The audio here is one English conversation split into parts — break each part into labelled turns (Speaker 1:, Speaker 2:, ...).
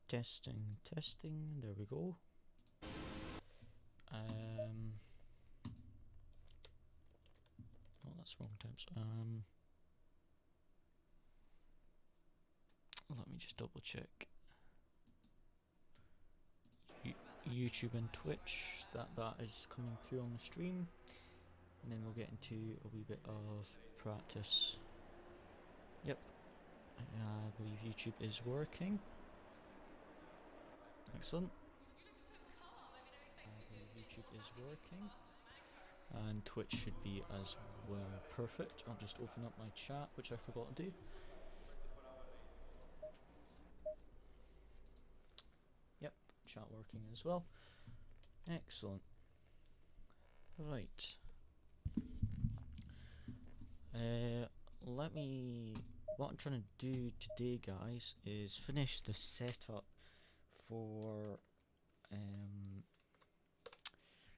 Speaker 1: Testing, testing, there we go. Oh, that's wrong temps. Let me just double check. YouTube and Twitch, that is coming through on the stream. And then we'll get into a wee bit of practice. Yep, I believe YouTube is working. Excellent. I believe YouTube is working. And Twitch should be as well. Perfect. I'll just open up my chat, which I forgot to do. Yep, chat working as well. Excellent. Right. What I'm trying to do today, guys, is finish the setup for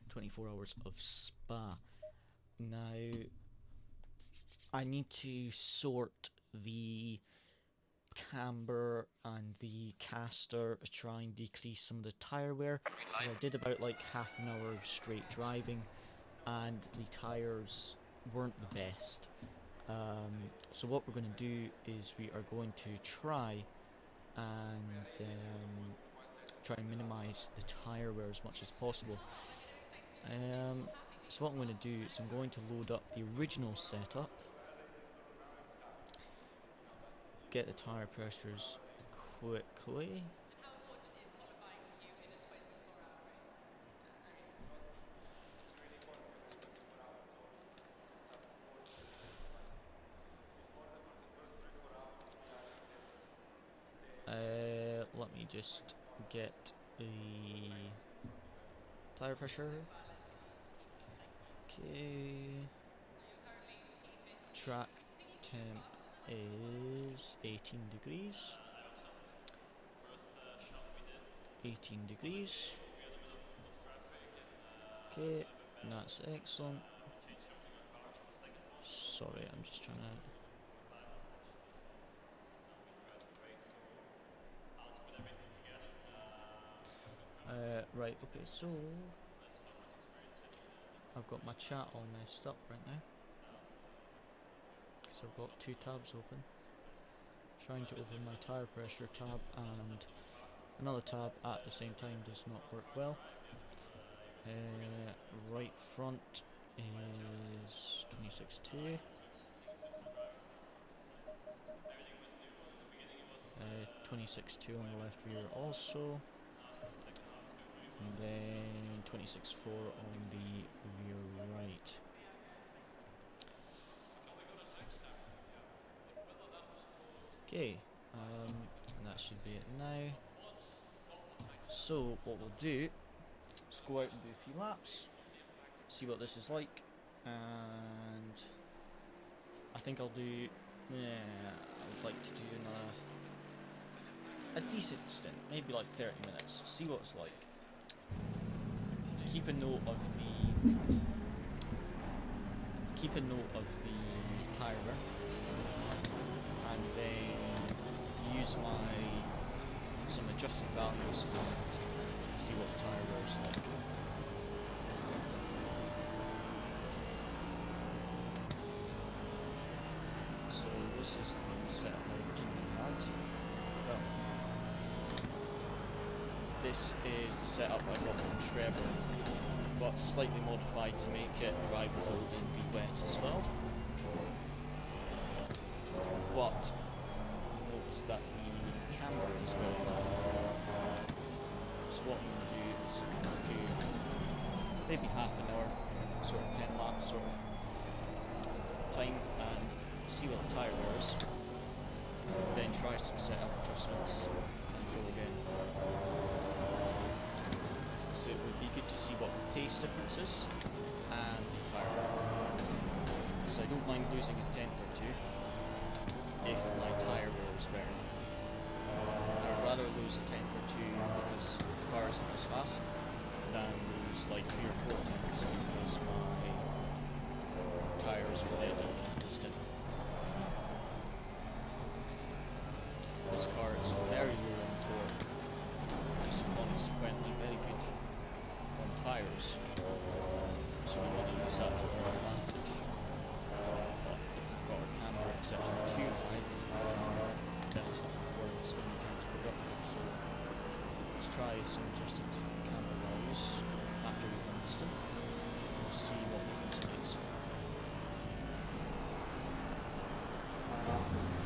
Speaker 1: 24 hours of Spa. Now, I need to sort the camber and the caster to try and decrease some of the tire wear. I did about like half an hour of straight driving and the tires weren't the best. So what we're going to do is we are going to try and minimize the tire wear as much as possible. So what I'm going to do is I'm going to load up the original setup, get the tire pressures quickly. Let me just get a tire pressure. Okay. Track temp is 18 degrees. 18 degrees. Okay, that's excellent. Sorry, I'm just trying to... right, okay, so I've got my chat all messed up right now. So I've got two tabs open. Trying to open my tire pressure tab and another tab at the same time does not work well. Right front is 26.2. 26.2 on the left rear also. And then 26.4 on the rear right. Okay, and that should be it now. So what we'll do is go out and do a few laps, see what this is like, and I think I'll do, I would like to do a decent stint, maybe like 30 minutes, see what it's like. Keep a note of the tire wear, and then use some adjusted values and see what the tire wear is like. So this is the setup I originally had. Well, this is the setup I got from Trevor, but slightly modified to make it drivable in the wet as well. But notice that the camber is very low. So what I'm going to do is do maybe half an hour, sort of 10 laps sort of time, and see what the tyre wears. Then try some setup adjustments and go again. So it would be good to see what the pace difference is and the tyre wear. Because I don't mind losing a tenth or two if my tyre wear is better. I'd rather lose a tenth or two because the car isn't as fast than lose like 3 or 4 tenths because my tyres are dead and distant. This car is very low on torque try some adjusted camber levels after we've done Aston. We'll see what difference it makes.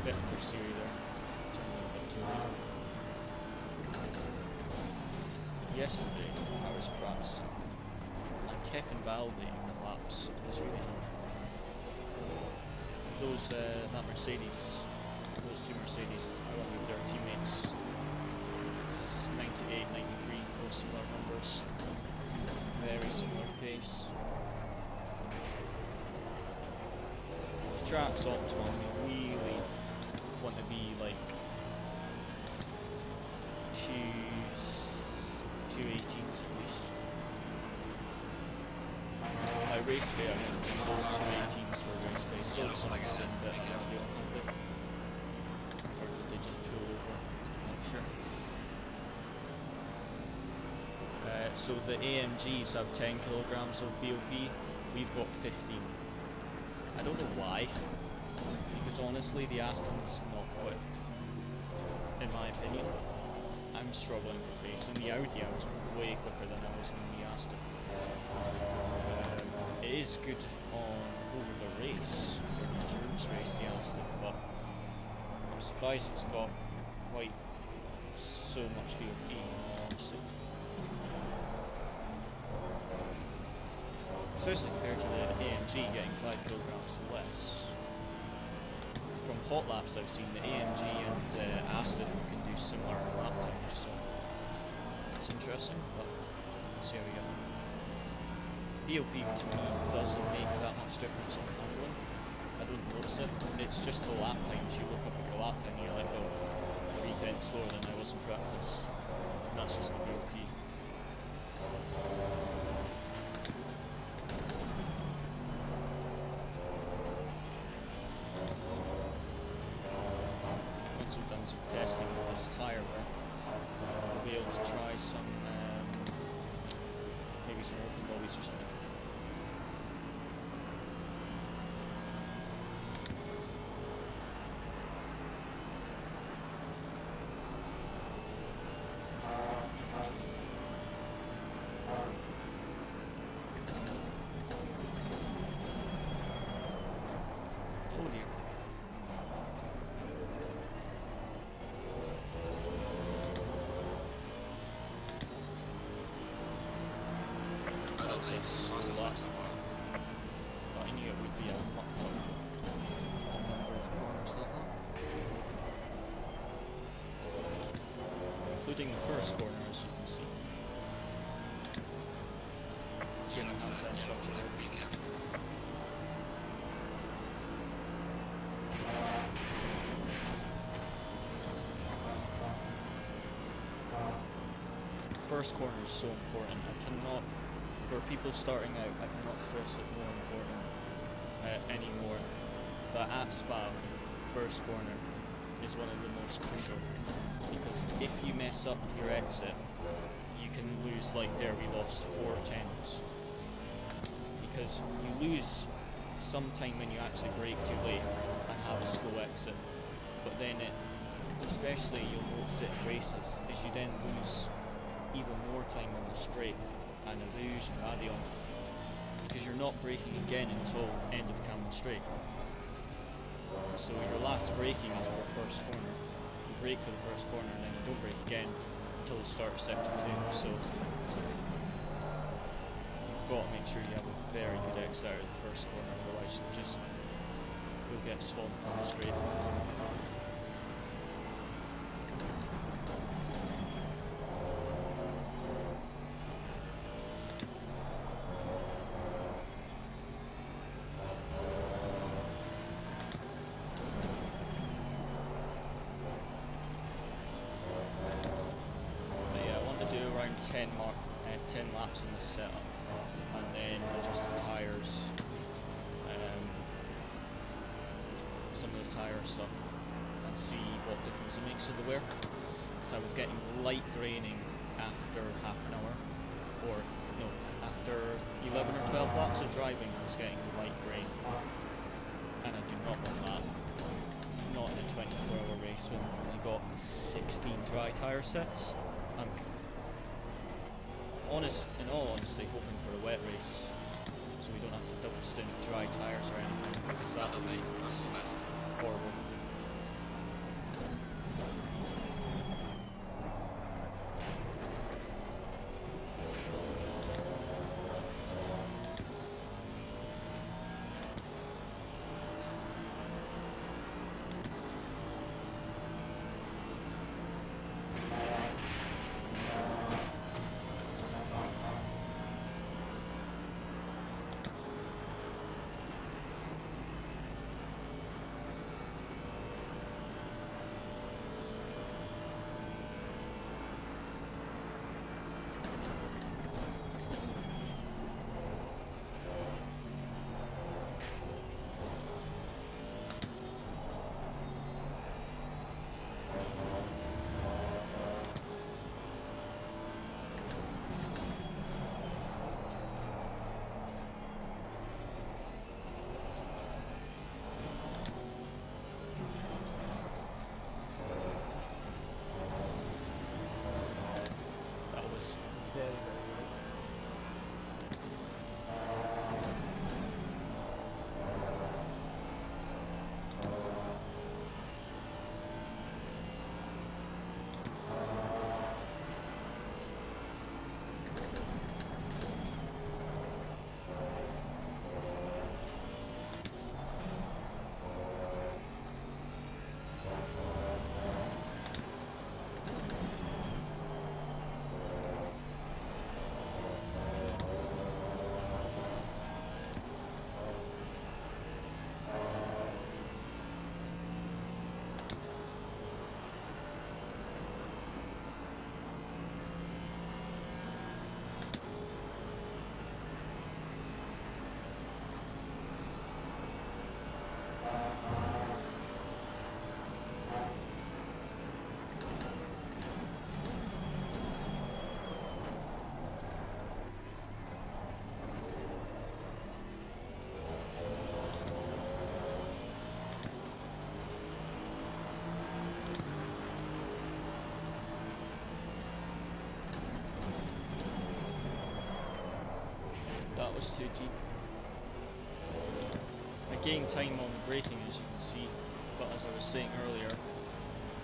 Speaker 1: Bit of Corsair there. Turn a little bit too late. Yesterday, I was practicing. I kept invalidating the laps. It was really annoying. That Mercedes, those two Mercedes, I went with their teammates. 98, 93, both similar numbers. Very similar pace. The track's optimal. We really want to be like 218s at least. I raced there and both 218s were race pace, so some was a bit unlucky on that bit. Or did they just pull over? I'm not sure. So the AMGs have 10 kilograms of BOP, we've got 15. I don't know why, because honestly the Aston's not quick, in my opinion. I'm struggling for pace. In the Audi I was way quicker than I was in the Aston. It is good on over the race, for an endurance race, the Aston, but I'm surprised it's got quite so much BOP, in all honesty. Especially compared to the AMG getting 5 kilograms less. From hot laps I've seen, the AMG and Aston can do similar lap times, so it's interesting, but we'll see how we go. BOP to me doesn't make that much difference on handling. I don't notice it. It's just the lap times. You look up at your lap time and you're like, oh, 3 tenths slower than I was in practice. And that's just the BOP. Once we've done some testing with this tyre wear, we'll be able to try some, maybe some open bodies or something. So but I knew it would be a lot number of corners like that. Including the first corner, as you can see. 2.5 tenths off the road. First corner is so important. I cannot, for people starting out, I cannot stress it more important anymore. But at Spa, first corner is one of the most crucial, because if you mess up your exit, you can lose, like there we lost 4 tenths. Because you lose some time when you actually brake too late and have a slow exit. But then it, especially you'll notice it in races, is you then lose even more time on the straight and a Rouge and addon, because you're not braking again until end of Camel Straight. So your last braking is for first corner. You brake for the first corner and then you don't brake again until the start of sector 2. So you've got to make sure you have a very good exit out of the first corner, otherwise you'll get swamped on the straight. But yeah, I want to do around 10 laps in this setup, and then adjust the tyres, some of the tyre stuff, and see what difference it makes to the wear. Because I was getting light graining after half an hour, or no, after 11 or 12 laps of driving I was getting light grain, and I do not want that, not in a 24-hour race when I've only got 16 dry tyre sets. I'm in all honesty, hoping for a wet race, so we don't have to double stint dry tyres or anything, because that would be horrible. That was too deep. I gained time on the braking, as you can see, but as I was saying earlier,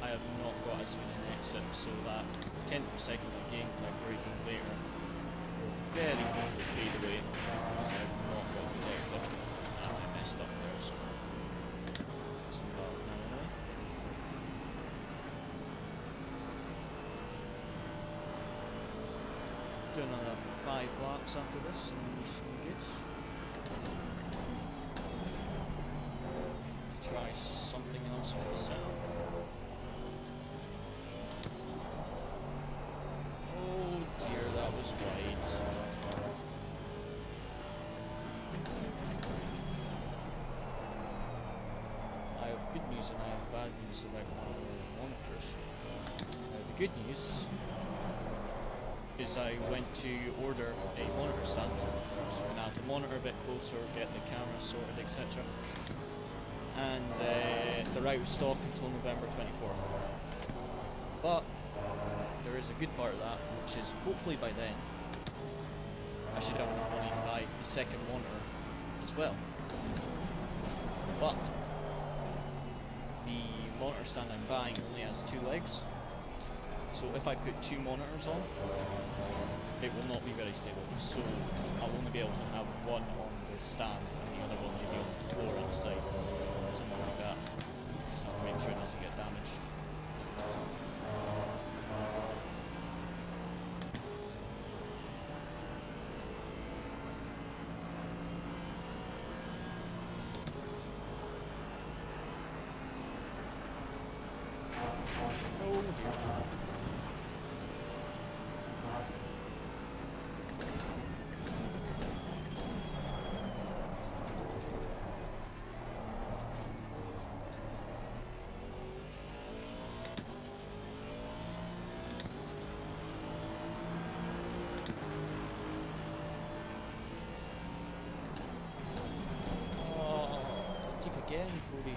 Speaker 1: I have not got as good an exit, so that 10th per second I gained by braking later will very quickly fade away because I have not got a good exit and I messed up there, so that's about now anyway. Do another 5 laps after this and we should be good. Try something else with the sound. Oh dear, that was wide. I have good news and I have bad news about my monitors. The good news is I went to order a monitor stand, so we're going to have the monitor a bit closer, get the camera sorted, etc. And they're out of stock until November 24th. But there is a good part of that, which is hopefully by then I should have enough money to buy the second monitor as well. But the monitor stand I'm buying only has 2 legs. So if I put 2 monitors on, it will not be very stable. So I'll only be able to have one on the stand and the other one maybe on the floor outside. Something like that. Just have to make sure it doesn't get damaged. Oh dear. Again, Cody.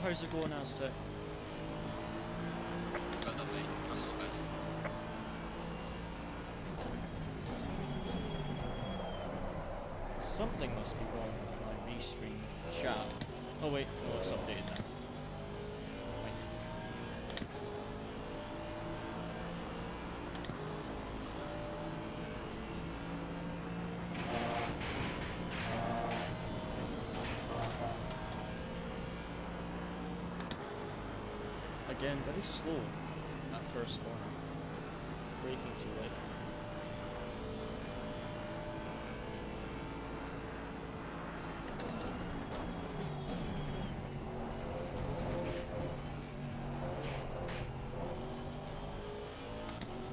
Speaker 1: how's it going, Aztec?
Speaker 2: Better, mate. That's not best.
Speaker 1: Something must be wrong with my restream chat. Oh wait, no, it's updated now. Right. Again, very slow at first corner. Braking too late.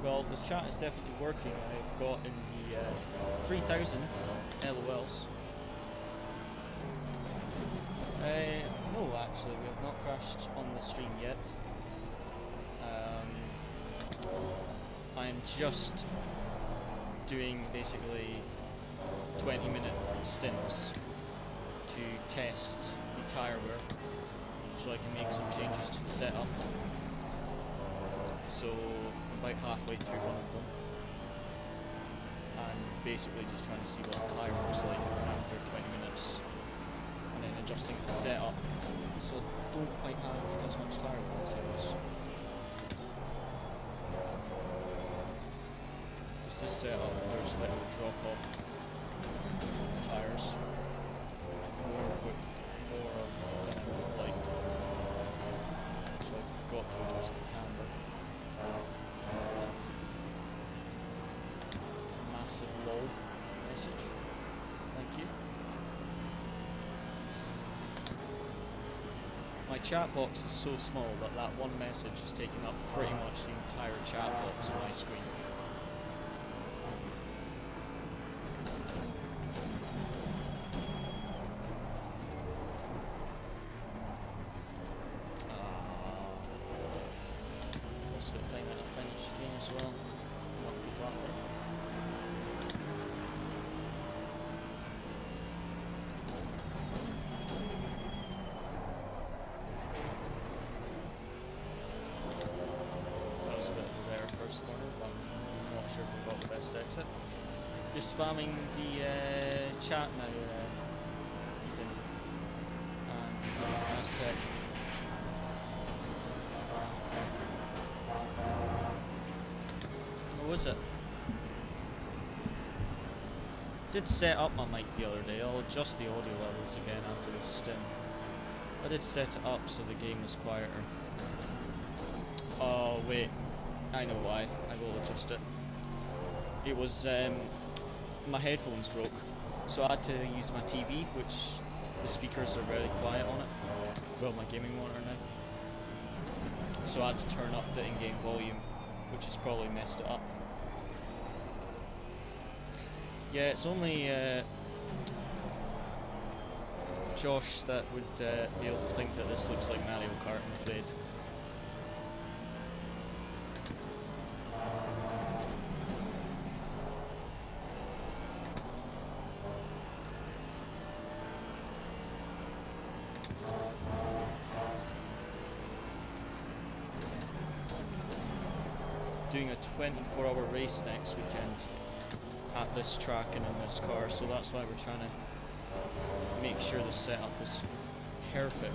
Speaker 1: Well, the chat is definitely working. I've got in the 3000 LOLs. No, actually, we have not crashed on the stream yet. I'm just doing basically 20-minute stints to test the tyre wear, so I can make some changes to the setup. So I'm about halfway through one of them, and basically just trying to see what the tyre looks like after 20 minutes, and then adjusting the setup so I don't quite have as much tyre wear as I was. This setup, there's a little drop off tyres, more of than I would have liked, so I've got to adjust the camber. Massive lol message, thank you. My chat box is so small that that one message is taking up pretty much the entire chat box on my screen. Spamming the chat now, Ethan and Aztec. What was it? Did set up my mic the other day. I'll adjust the audio levels again after this stint. I did set it up so the game was quieter. Oh wait, I know why. I will adjust it. It was my headphones broke, so I had to use my TV, which the speakers are very quiet on it. Well, my gaming monitor now. So I had to turn up the in-game volume, which has probably messed it up. Yeah, it's only Josh that would be able to think that this looks like Mario Kart, I'm afraid. Doing a 24-hour race next weekend at this track and in this car, so that's why we're trying to make sure the setup is perfect.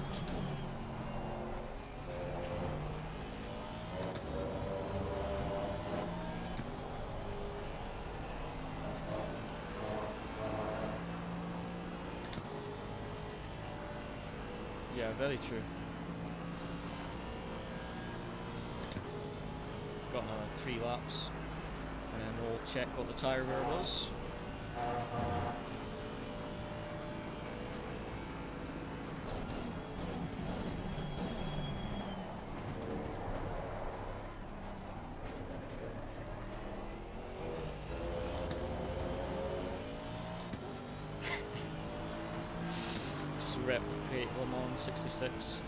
Speaker 1: Yeah, very true. Got another 3 laps, and then we'll check what the tyre wear was. Just replicate Le Mans 66.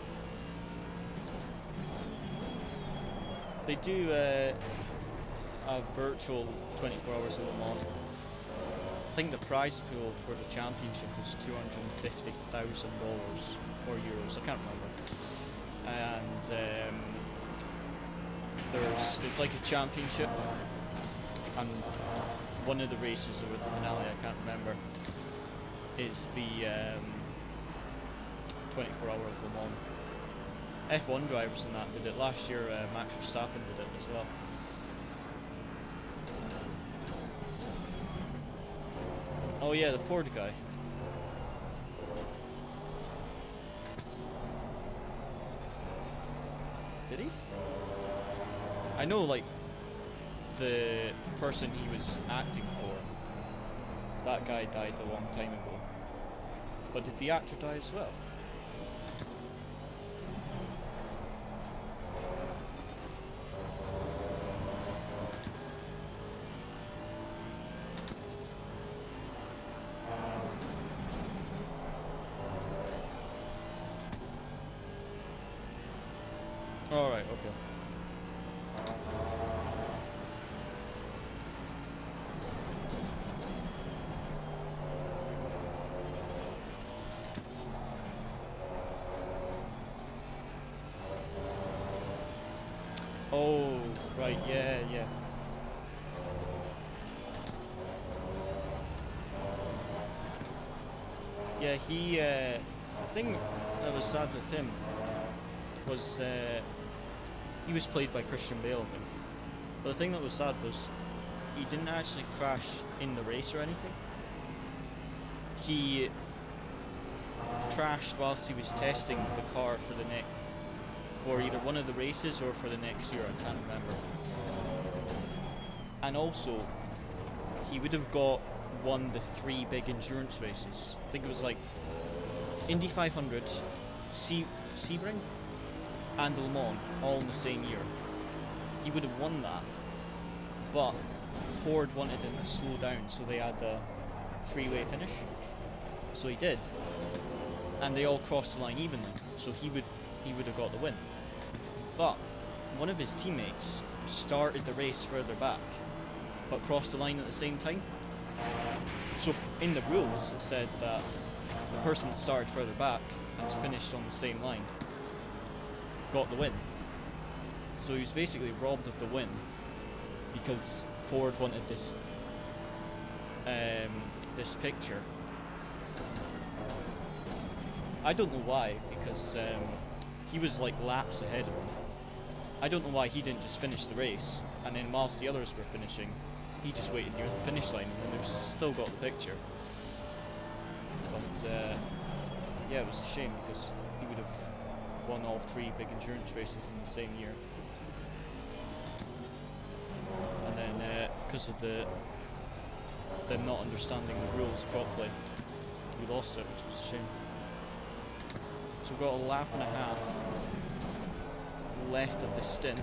Speaker 1: They do a virtual 24 hours of Le Mans. I think the prize pool for the championship was $250,000 or euros, I can't remember. and it's like a championship, and one of the races or the finale, I can't remember, is the 24-hour of Le Mans. F1 drivers and that did it last year. Max Verstappen did it as well. Oh yeah, the Ford guy. Did he? I know, like, the person he was acting for, that guy died a long time ago. But did the actor die as well? Alright, okay. Oh, right, yeah. Yeah, the thing that was sad with him was, he was played by Christian Bale, I think. But the thing that was sad was, he didn't actually crash in the race or anything. He crashed whilst he was testing the car for either one of the races or for the next year, I can't remember. And also, he would have won the 3 big endurance races. I think it was like Indy 500, Sebring, and Le Mans, all in the same year. He would have won that, but Ford wanted him to slow down, so they had a 3-way finish. So he did, and they all crossed the line evenly, so he would have got the win. But one of his teammates started the race further back, but crossed the line at the same time. So in the rules it said that the person that started further back and finished on the same line got the win. So he was basically robbed of the win because Ford wanted this picture. I don't know why, because he was like laps ahead of him. I don't know why he didn't just finish the race, and then whilst the others were finishing, he just waited near the finish line and they still got the picture. But yeah, it was a shame because he would have won all 3 big endurance races in the same year. And then because of them not understanding the rules properly, we lost it, which was a shame. So we've got a lap and a half left of this stint.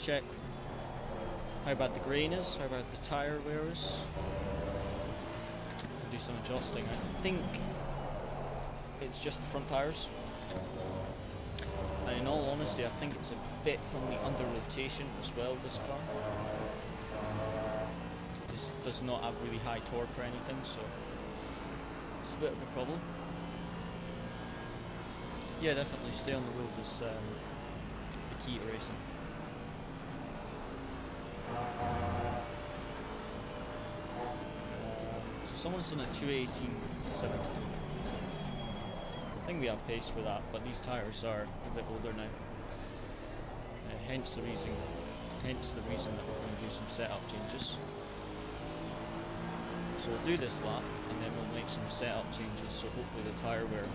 Speaker 1: Check how bad the grain is, how bad the tyre wear is. Do some adjusting. I think it's just the front tyres. And in all honesty, I think it's a bit from the under rotation as well, this car. This does not have really high torque or anything, so it's a bit of a problem. Yeah, definitely stay on the road is the key to racing. So someone's done a 218.7. I think we have pace for that, but these tyres are a bit older now. Hence the reason that we're going to do some setup changes. So we'll do this lap, and then we'll make some setup changes, so hopefully the tyre wear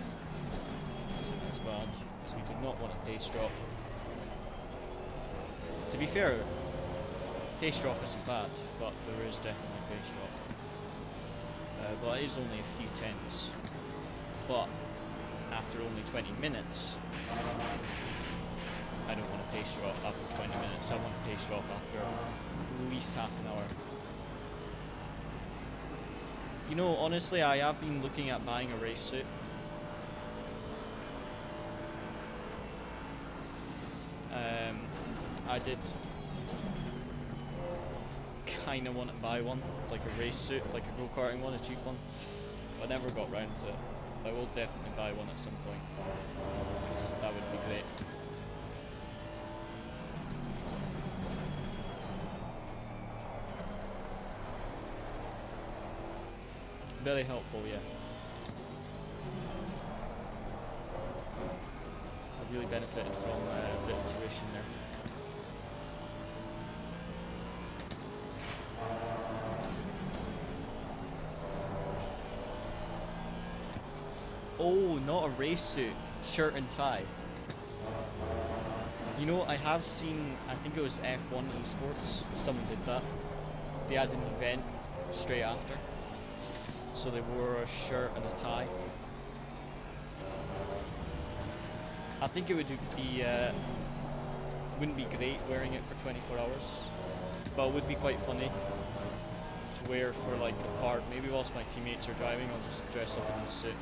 Speaker 1: isn't as bad, because we do not want a pace drop. To be fair, pace drop isn't bad, but there is definitely a pace drop. But it is only a few tenths. But after only 20 minutes, I don't want a pace drop after 20 minutes. I want a pace drop after at least half an hour. You know, honestly, I have been looking at buying a race suit. I did kind of want to buy one, like a race suit, like a go-karting one, a cheap one. But I never got round to it. I will definitely buy one at some point, because that would be great. Very helpful, yeah. I really benefited from a bit of tuition there. Oh, not a race suit, shirt and tie. You know, I have seen, I think it was F1 Esports, someone did that. They had an event straight after. So they wore a shirt and a tie. I think it would be, wouldn't be great wearing it for 24 hours, but it would be quite funny to wear for like a part. Maybe whilst my teammates are driving, I'll just dress up in this suit.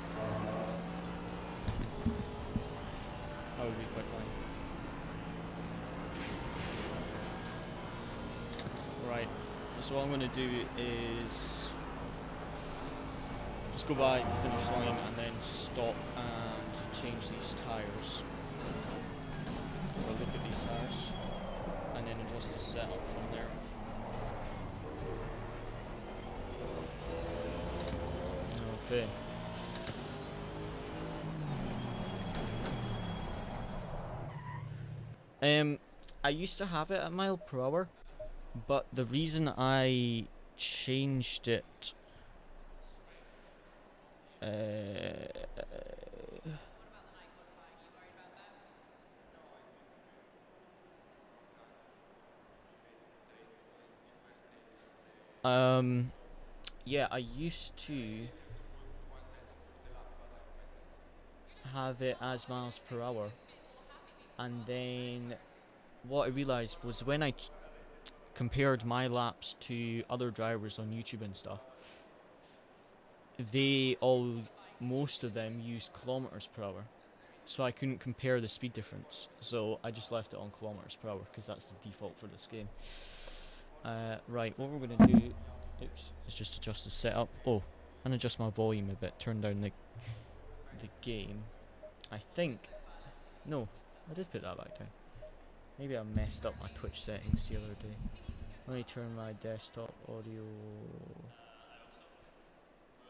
Speaker 1: That would be quite funny. Right, so what I'm going to do is just go by the finish line and then stop and change these tyres. Have a look at these tyres and then adjust the setup from there. Okay. I used to have it at mile per hour, but the reason I changed it yeah, I used to have it as miles per hour, and then what I realized was when I compared my laps to other drivers on YouTube and stuff, most of them used kilometers per hour, so I couldn't compare the speed difference, so I just left it on kilometers per hour because that's the default for this game. Right, what we're gonna do, is just adjust the setup. Oh, and adjust my volume a bit, turn down the game. I think, no, I did put that back down. Maybe I messed up my Twitch settings the other day. Let me turn my desktop audio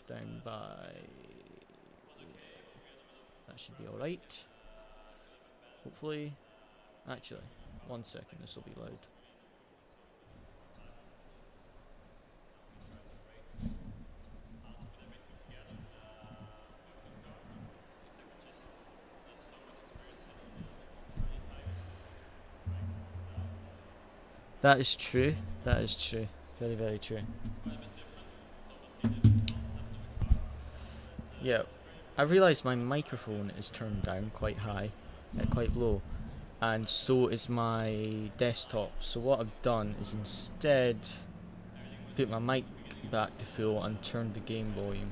Speaker 1: down by, that should be alright. Hopefully, actually, 1 second, this will be loud. That is true. That is true. Very, very true. Yeah, I realised my microphone is turned down quite high, quite low, and so is my desktop. So what I've done is instead put my mic back to full and turned the game volume.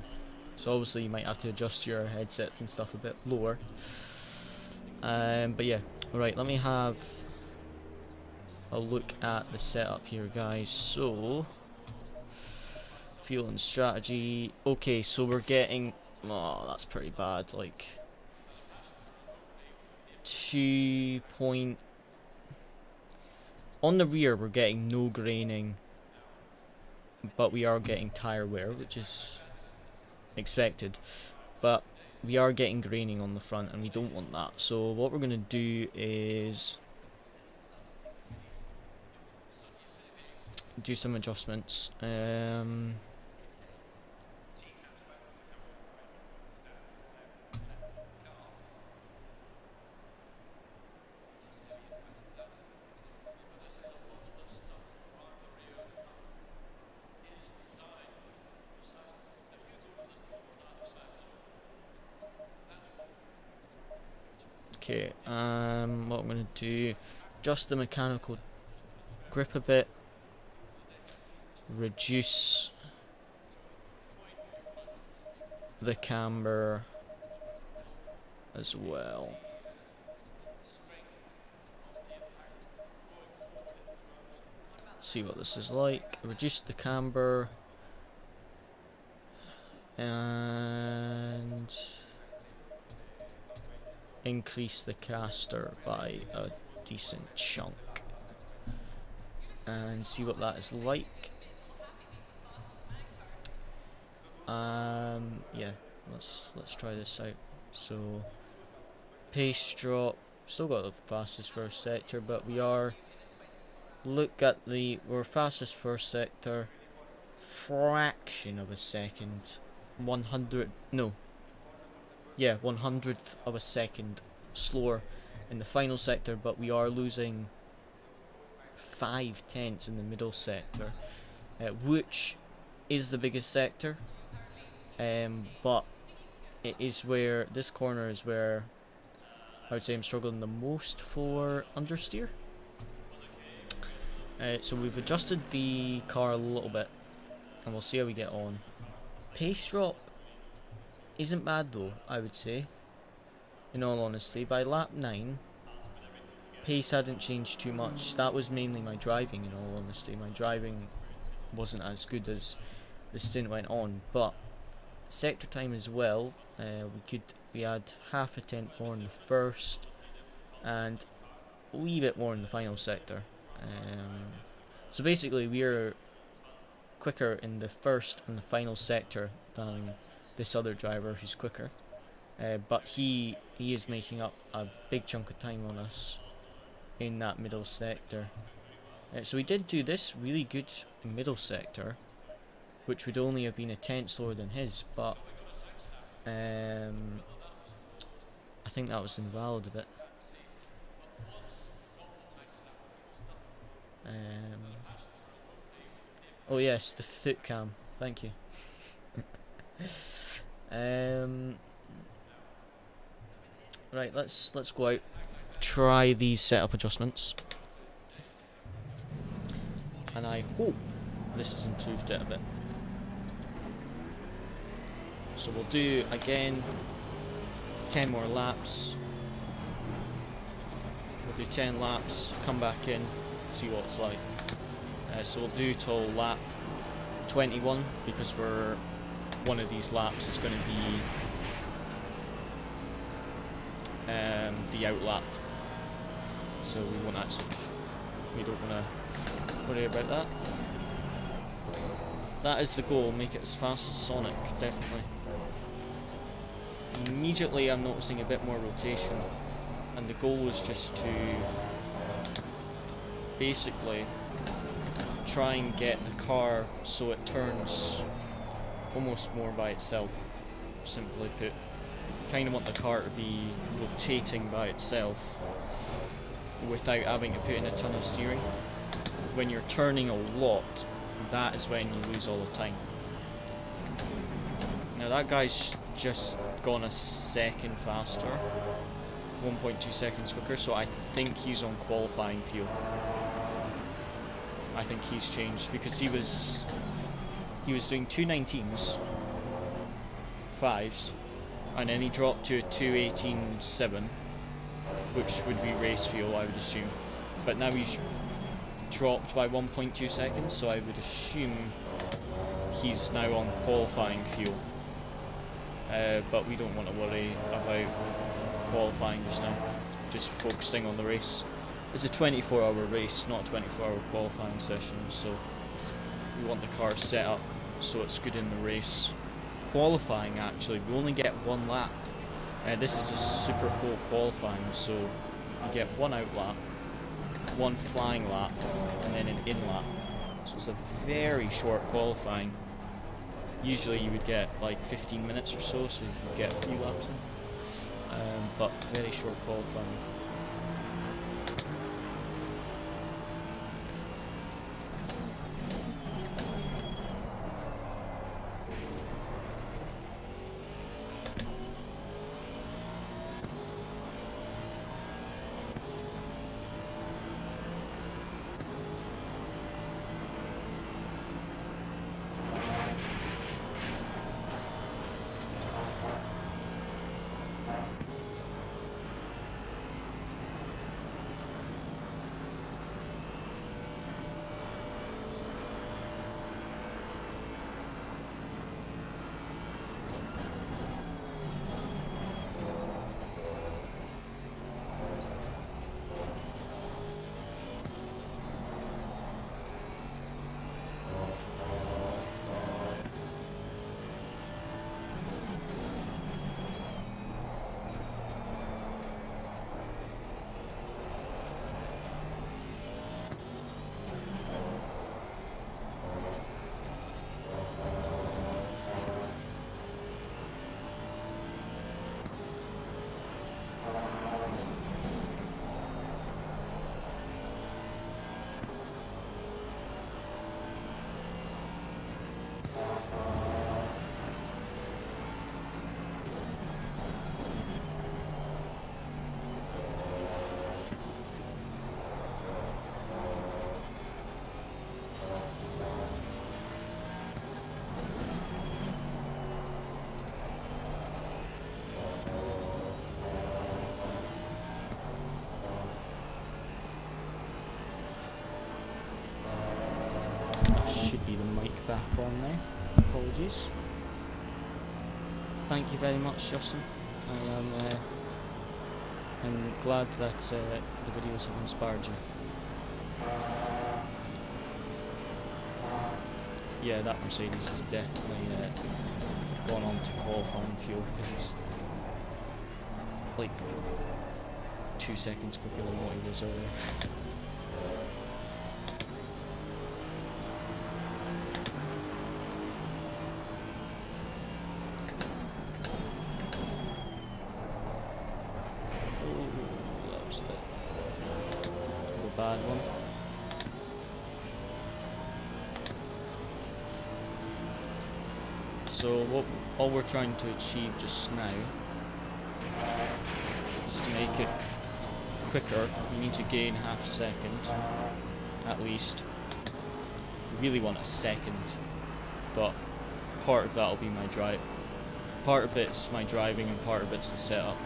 Speaker 1: So obviously you might have to adjust your headsets and stuff a bit lower. But yeah, right, let me have a look at the setup here, guys. So, fuel and strategy. Okay, so we're getting, oh, that's pretty bad, like 2 point, on the rear we're getting no graining, but we are getting tire wear, which is expected, but we are getting graining on the front and we don't want that. So what we're going to do is do some adjustments. Okay, what I'm going to do, adjust the mechanical grip a bit, reduce the camber as well. See what this is like. Reduce the camber. And increase the caster by a decent chunk. And see what that is like. Yeah, let's try this out. So pace drop, still got the fastest first sector, but we're fastest first sector, fraction of a second, 100th of a second slower in the final sector, but we are losing 5/10 in the middle sector, which is the biggest sector, but it is where this corner is where I would say I'm struggling the most for understeer. So we've adjusted the car a little bit, and we'll see how we get on. Pace drop isn't bad though, I would say, in all honesty. By lap 9, pace hadn't changed too much. That was mainly my driving, in all honesty. My driving wasn't as good as the stint went on, but sector time as well, we had half a tenth more in the first and a wee bit more in the final sector. So basically we're quicker in the first and the final sector than this other driver who's quicker, but he is making up a big chunk of time on us in that middle sector. So we did do this really good middle sector, which would only have been a tenth slower than his, but I think that was invalid a bit. Oh yes, the foot cam, thank you. Right, let's go out, try these setup adjustments, and I hope this has improved it a bit. So we'll do again 10 more laps. We'll do 10 laps, come back in, see what it's like. So we'll do till lap 21, because one of these laps is going to be the out lap. So we don't want to worry about that. That is the goal, make it as fast as Sonic, definitely. Immediately I'm noticing a bit more rotation, and the goal is just to basically try and get the car so it turns almost more by itself, simply put. Kind of want the car to be rotating by itself without having to put in a ton of steering. When you're turning a lot, that is when you lose all the time. Now that guy's just gone a second faster, 1.2 seconds quicker, so I think he's on qualifying fuel. I think he's changed, because he was doing 219s, 5s, and then he dropped to a 218.7, which would be race fuel, I would assume. But now he's dropped by 1.2 seconds, so I would assume he's now on qualifying fuel. But we don't want to worry about qualifying just now, just focusing on the race. It's a 24-hour race, not a 24-hour qualifying session, so we want the car set up so it's good in the race. Qualifying, actually, we only get one lap. This is a super cool qualifying, so you get one out lap, one flying lap, and then an in lap. So it's a very short qualifying. Usually you would get like 15 minutes or so you could get a few laps in. But very short qualifying. That should be the mic back on now. Apologies. Thank you very much, Justin. I'm glad that the videos have inspired you. Yeah, that Mercedes has definitely gone on to qualifying fuel because it's like 2 seconds quicker than what he was earlier. That was a bad one. So all we're trying to achieve just now is to make it quicker. We need to gain half a second at least. We really want a second, but part of that will be my drive. Part of it's my driving and part of it's the setup.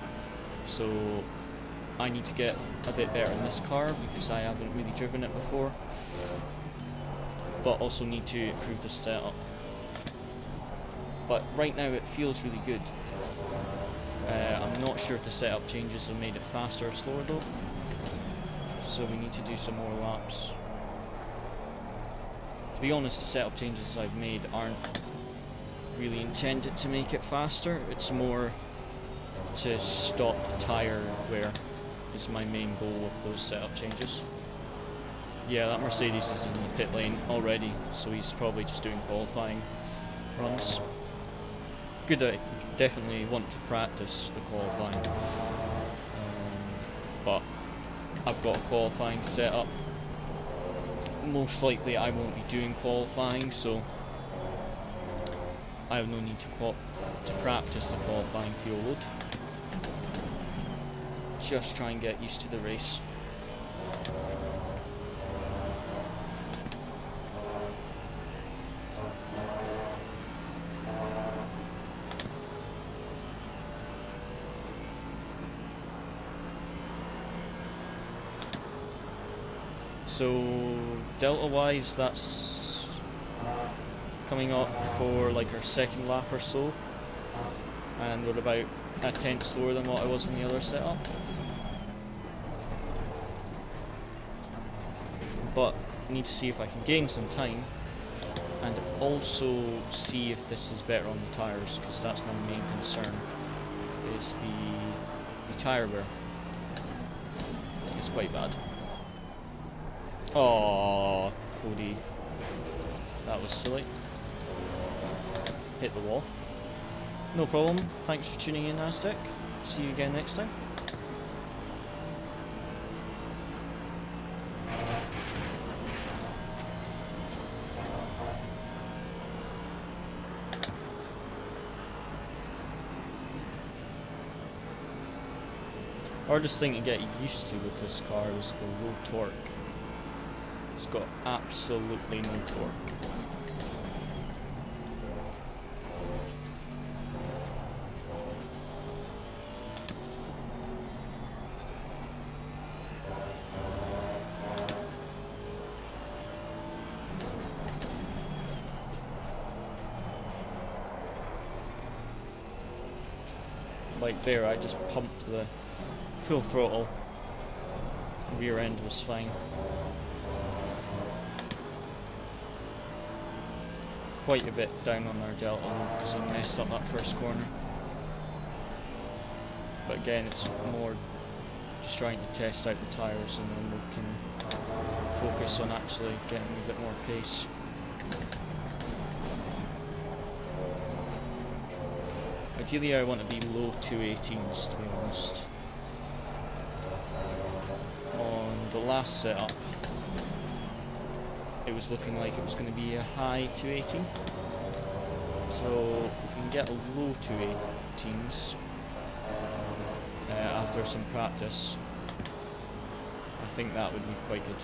Speaker 1: So I need to get a bit better in this car because I haven't really driven it before, but also need to improve the setup. But right now it feels really good. I'm not sure if the setup changes have made it faster or slower though, so we need to do some more laps. To be honest, the setup changes I've made aren't really intended to make it faster, it's more to stop the tyre wear is my main goal with those setup changes. Yeah, that Mercedes is in the pit lane already, so he's probably just doing qualifying runs. Good, I definitely want to practice the qualifying, but I've got a qualifying setup. Most likely I won't be doing qualifying, so I have no need to practice the qualifying fuel load. Just try and get used to the race. So delta wise, that's coming up for like our second lap or so, and we're about a tenth slower than what I was in the other setup. But I need to see if I can gain some time and also see if this is better on the tyres, because that's my main concern, is the tyre wear. It's quite bad. Oh, Cody. That was silly. Hit the wall. No problem. Thanks for tuning in, Aztec. See you again next time. Hardest thing to get used to with this car is the low torque. It's got absolutely no torque. Like there, I just pumped the full throttle. Rear end was fine. Quite a bit down on our delta because I messed up that first corner. But again, it's more just trying to test out the tyres, and then we can focus on actually getting a bit more pace. Ideally I want to be low 218s, to be honest. On the last setup, it was looking like it was going to be a high 218. So if we can get a low 218s after some practice, I think that would be quite good.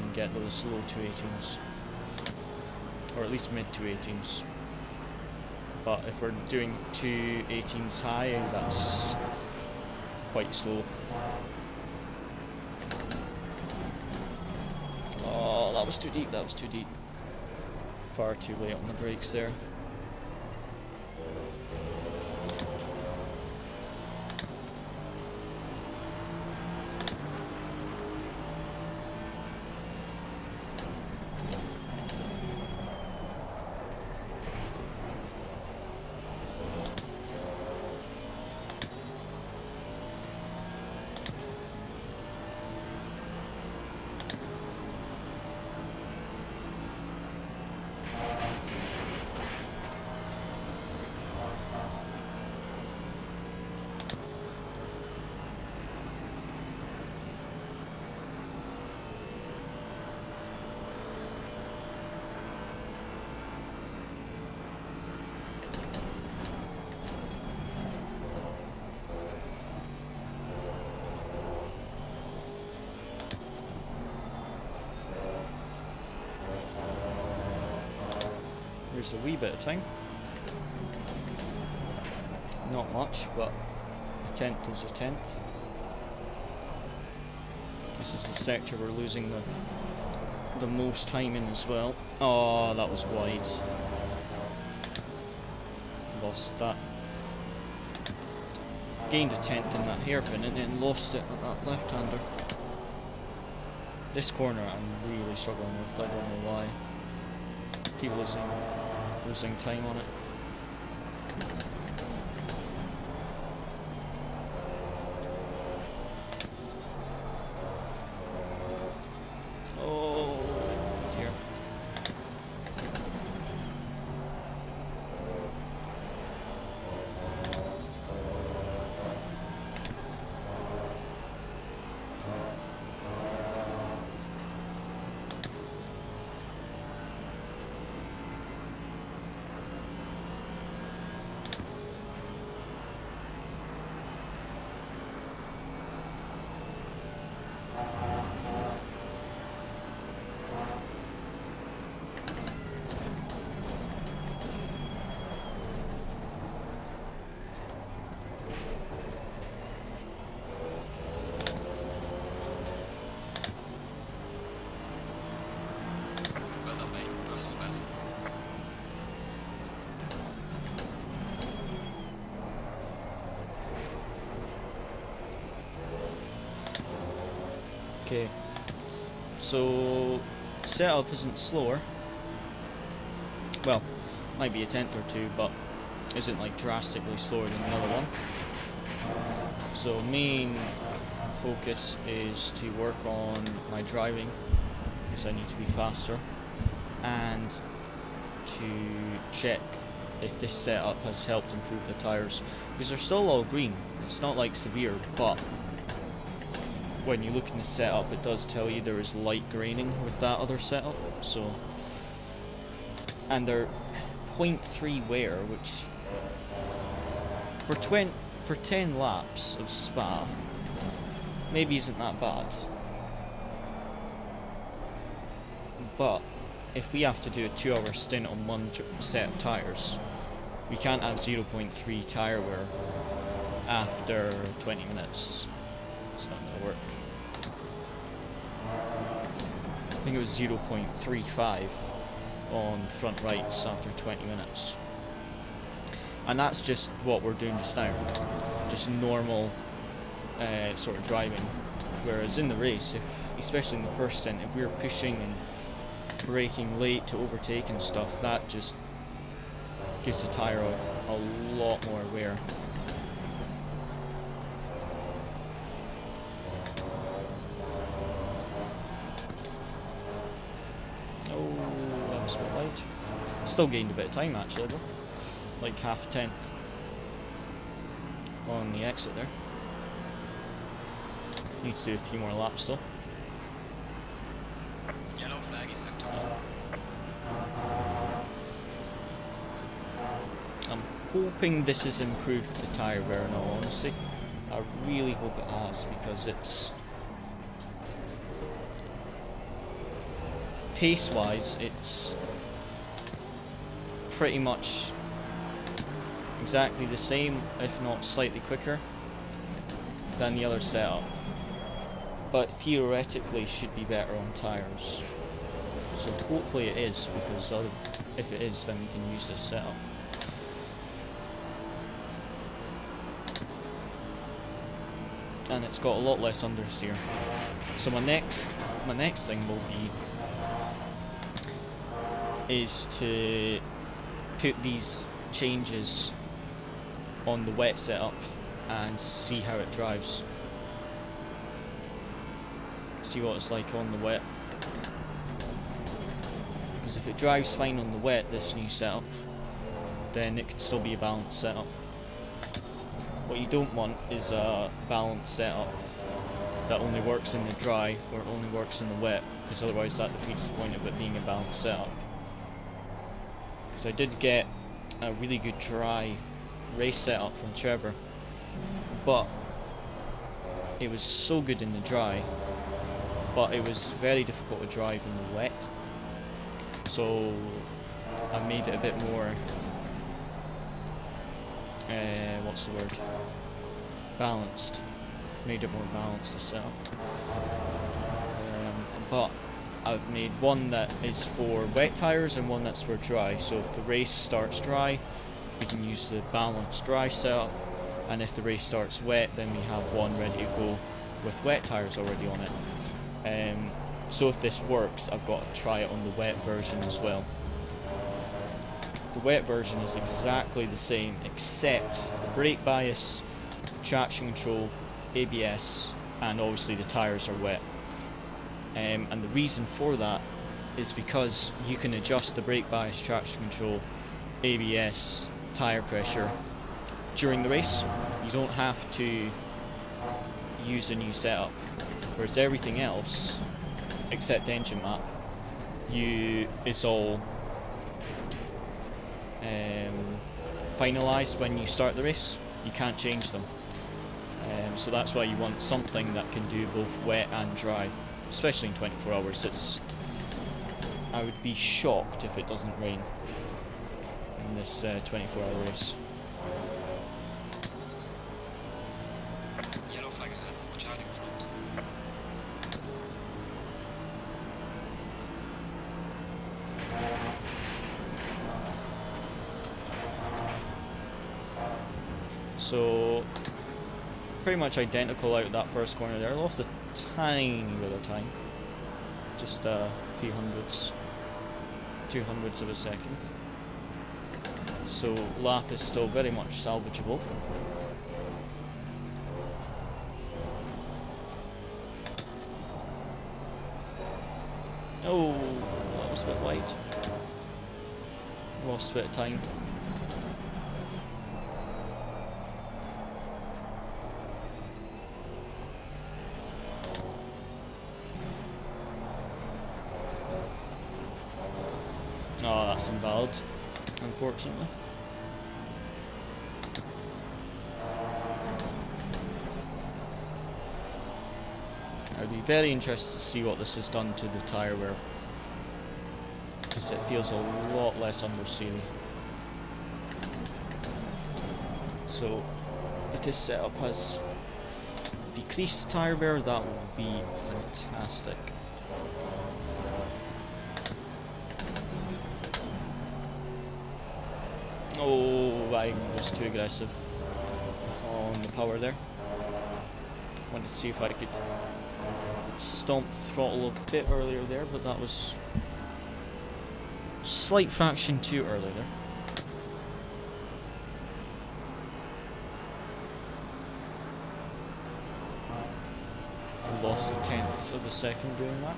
Speaker 1: And get those low 218s, or at least mid 218s. But if we're doing 218s high, that's quite slow. Oh, that was too deep, that was too deep. Far too late on the brakes there. Here's a wee bit of time. Not much, but a tenth is a tenth. This is the sector we're losing the most time in as well. Oh, that was wide. Lost that. Gained a tenth in that hairpin and then lost it at that left-hander. This corner I'm really struggling with, I don't know why. Keep losing time on it. Oh dear.
Speaker 2: Well done, mate. Personal best.
Speaker 1: Okay, so setup isn't slower. Well, might be a tenth or two, but isn't like drastically slower than the other one. So main focus is to work on my driving, because I need to be faster, and to check if this setup has helped improve the tires, because they're still all green. It's not like severe, but when you look in the setup, it does tell you there is light graining with that other setup. So, and they're 0.3 wear, which for 10 laps of Spa maybe isn't that bad. But if we have to do a 2-hour stint on one set of tires, we can't have 0.3 tire wear after 20 minutes. It's not going to work. I think it was 0.35 on front rights after 20 minutes. And that's just what we're doing just now. Just normal sort of driving. Whereas in the race, especially in the first stint, if we're pushing and braking late to overtake and stuff, that just gives the tyre a lot more wear. Still gained a bit of time actually though, like half a tenth on the exit there. Need to do a few more laps though.
Speaker 2: Yellow flag in sector 1.
Speaker 1: I'm hoping this has improved the tyre wear in all honesty. I really hope it has, because it's pace wise it's pretty much exactly the same, if not slightly quicker than the other setup, but theoretically should be better on tires. So hopefully it is, because if it is, then we can use this setup. And it's got a lot less understeer. So my next thing will be is to put these changes on the wet setup and see how it drives. See what it's like on the wet. Because if it drives fine on the wet, this new setup, then it could still be a balanced setup. What you don't want is a balanced setup that only works in the dry or only works in the wet, because otherwise that defeats the point of it being a balanced setup. Because I did get a really good dry race setup from Trevor, but it was so good in the dry, but it was very difficult to drive in the wet. So I made it a bit more what's the word? Balanced. Made it more balanced, the setup. But I've made one that is for wet tyres and one that's for dry. So if the race starts dry, we can use the balanced dry setup, and if the race starts wet, then we have one ready to go with wet tyres already on it. So if this works, I've got to try it on the wet version as well. The wet version is exactly the same, except brake bias, traction control, ABS, and obviously the tyres are wet. And the reason for that is because you can adjust the brake bias, traction control, ABS, tyre pressure during the race. You don't have to use a new setup. Whereas everything else, except engine map, it's all finalised when you start the race. You can't change them. So that's why you want something that can do both wet and dry, especially in 24 hours. I would be shocked if it doesn't rain in this 24-hour race.
Speaker 2: Yellow flag ahead. Watch out in front.
Speaker 1: So pretty much identical out that first corner there. I lost a tiny bit of time, just a few hundreds, 200ths of a second. So lap is still very much salvageable. Oh, that was a bit wide. Lost a bit of time. Oh, that's invalid, unfortunately. I'd be very interested to see what this has done to the tyre wear, because it feels a lot less understeery. So if this setup has decreased tyre wear, that would be fantastic. Oh, I was too aggressive on the power there. Wanted to see if I could stomp the throttle a bit earlier there, but that was a slight fraction too early there. I lost a 10th of a second doing that.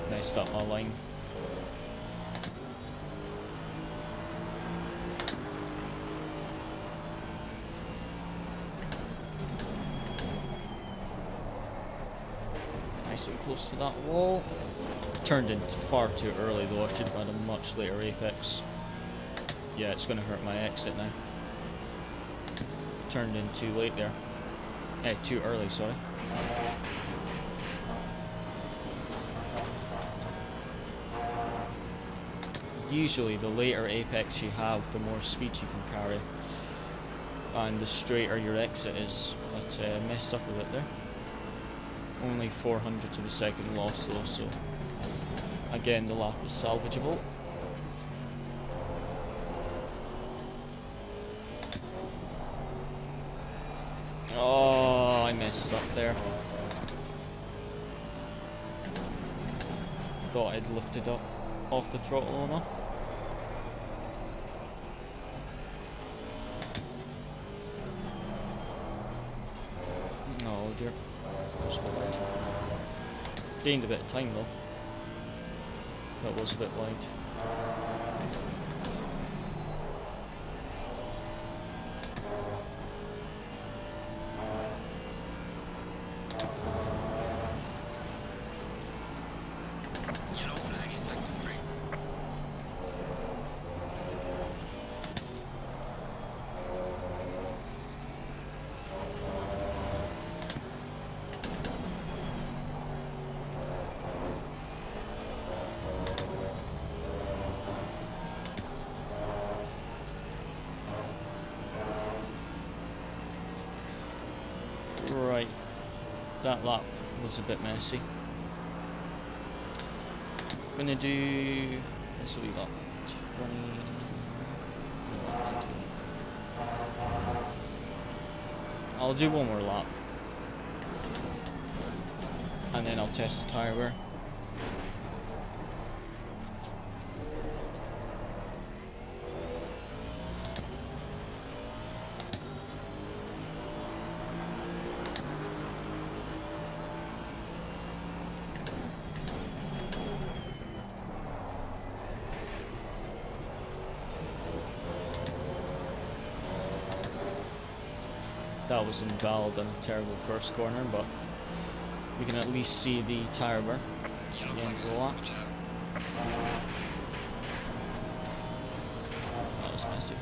Speaker 1: Messed up my line. Nice and close to that wall. Turned in far too early though. I should have had a much later apex. Yeah, it's going to hurt my exit now. Turned in too late there. Too early, sorry. usually the later apex you have, the more speed you can carry, and the straighter your exit is. But messed up a bit there. Only 400 of a second loss though, so again the lap is salvageable. Oh, I messed up there. Thought I'd lifted up off the throttle enough. Oh dear. Gained a bit of time though. That was a bit wide.
Speaker 2: Yellow flag in sector 3.
Speaker 1: Right, that lap was a bit messy. I'm gonna do this wee lap 20. I'll do one more lap and then I'll test the tyre wear. That was invalid on a terrible first corner, but we can at least see the tyre wear
Speaker 2: Yellow
Speaker 1: at the end
Speaker 2: flag.
Speaker 1: of the lap.
Speaker 2: Watch out.
Speaker 1: That was messy.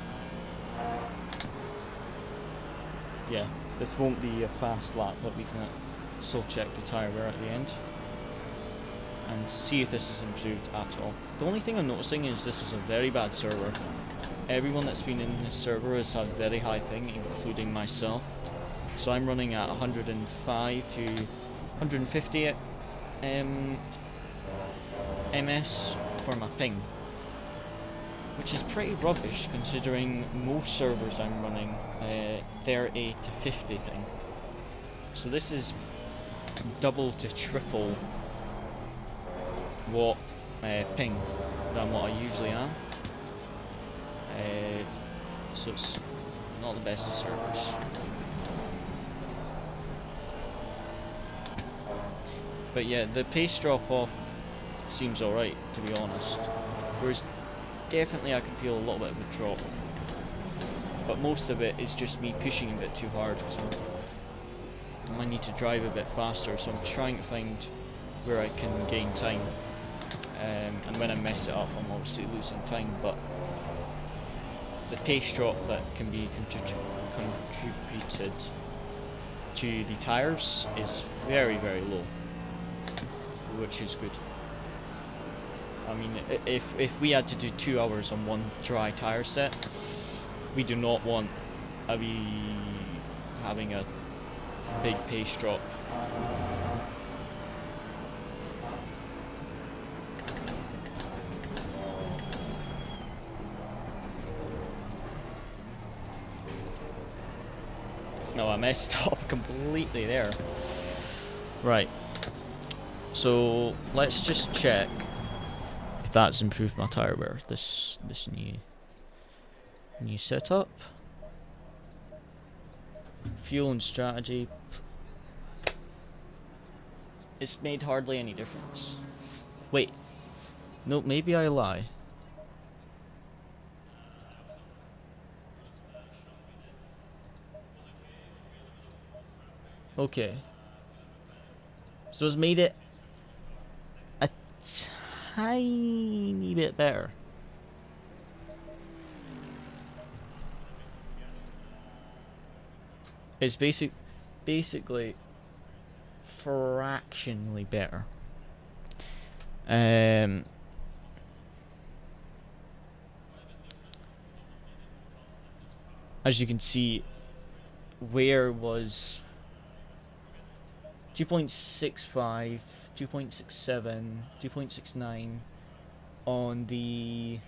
Speaker 1: Yeah, this won't be a fast lap, but we can still check the tyre wear at the end and see if this is improved at all. The only thing I'm noticing is this is a very bad server. Everyone that's been in this server has had very high ping, including myself. So I'm running at 105 to 150 ms for my ping, which is pretty rubbish considering most servers I'm running 30 to 50 ping. So this is double to triple what ping than what I usually am. So it's not the best of servers. But yeah, the pace drop off seems alright, to be honest. Whereas definitely I can feel a little bit of a drop. But most of it is just me pushing a bit too hard, so I need to drive a bit faster, so I'm trying to find where I can gain time. And when I mess it up, I'm obviously losing time, but the pace drop that can be contributed to the tyres is very, very low, which is good. I mean, if we had to do 2 hours on one dry tyre set, we do not want to be having a big pace drop. No, I messed up completely there. Right. So let's just check if that's improved my tyre wear. This new setup. Fuel and strategy. It's made hardly any difference. Wait. No, maybe I lie. Okay. So it's made it a tiny bit better. It's basically fractionally better. as you can see, wear was 2.65, 2.67, 2.69 on the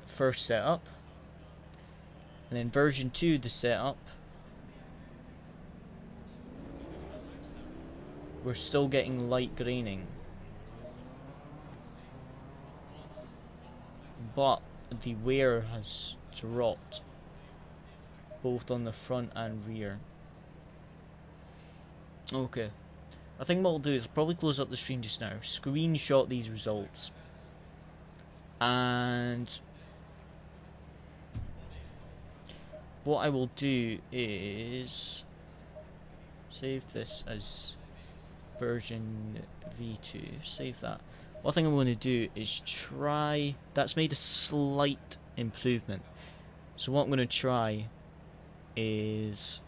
Speaker 1: first setup, and then version 2, the setup, we're still getting light graining, but the wear has dropped both on the front and rear. Okay, I think what I'll do is probably close up the stream just now, screenshot these results, and what I will do is save this as version V2, save that. One thing I'm going to do is try, that's made a slight improvement, so what I'm going to try is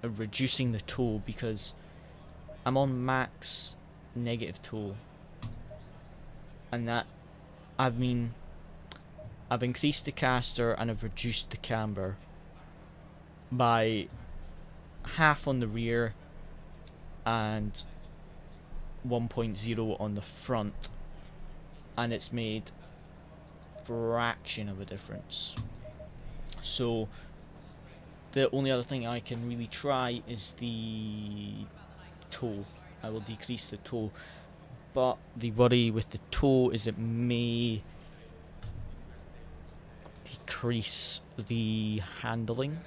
Speaker 1: reducing the toe, because I'm on max negative toe, and that I've increased the caster and I've reduced the camber by half on the rear and 1.0 on the front, and it's made a fraction of a difference. So the only other thing I can really try is the toe. I will decrease the toe, but the worry with the toe is it may decrease the handling.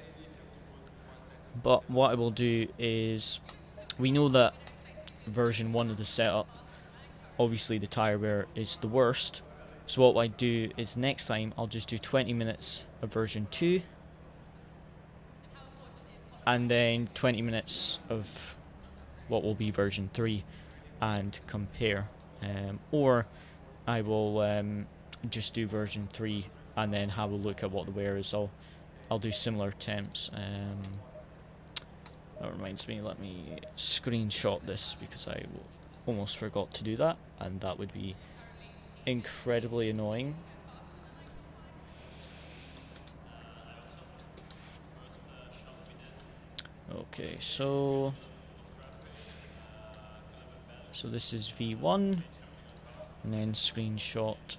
Speaker 1: But what I will do is, we know that version 1 of the setup, obviously the tyre wear is the worst, so what I do is next time I'll just do 20 minutes of version 2 and then 20 minutes of what will be version 3 and compare, or I will just do version 3 and then have a look at what the wear is. I'll do similar temps. That reminds me, let me screenshot this because I almost forgot to do that, and that would be incredibly annoying. Okay, so this is V1, and then screenshot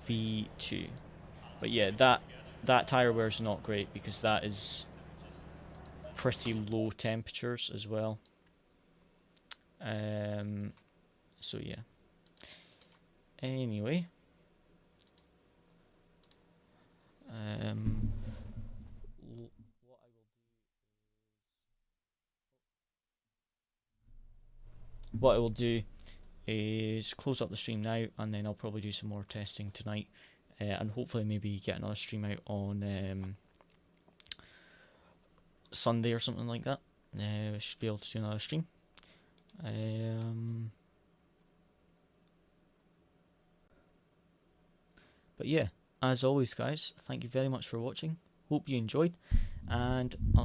Speaker 1: V2. But yeah, that tyre wear is not great because that is pretty low temperatures as well. So yeah. Anyway, what I will do is close up the stream now, and then I'll probably do some more testing tonight, and hopefully maybe get another stream out on Sunday or something like that. I should be able to do another stream. But yeah, as always guys, thank you very much for watching, hope you enjoyed, and I'll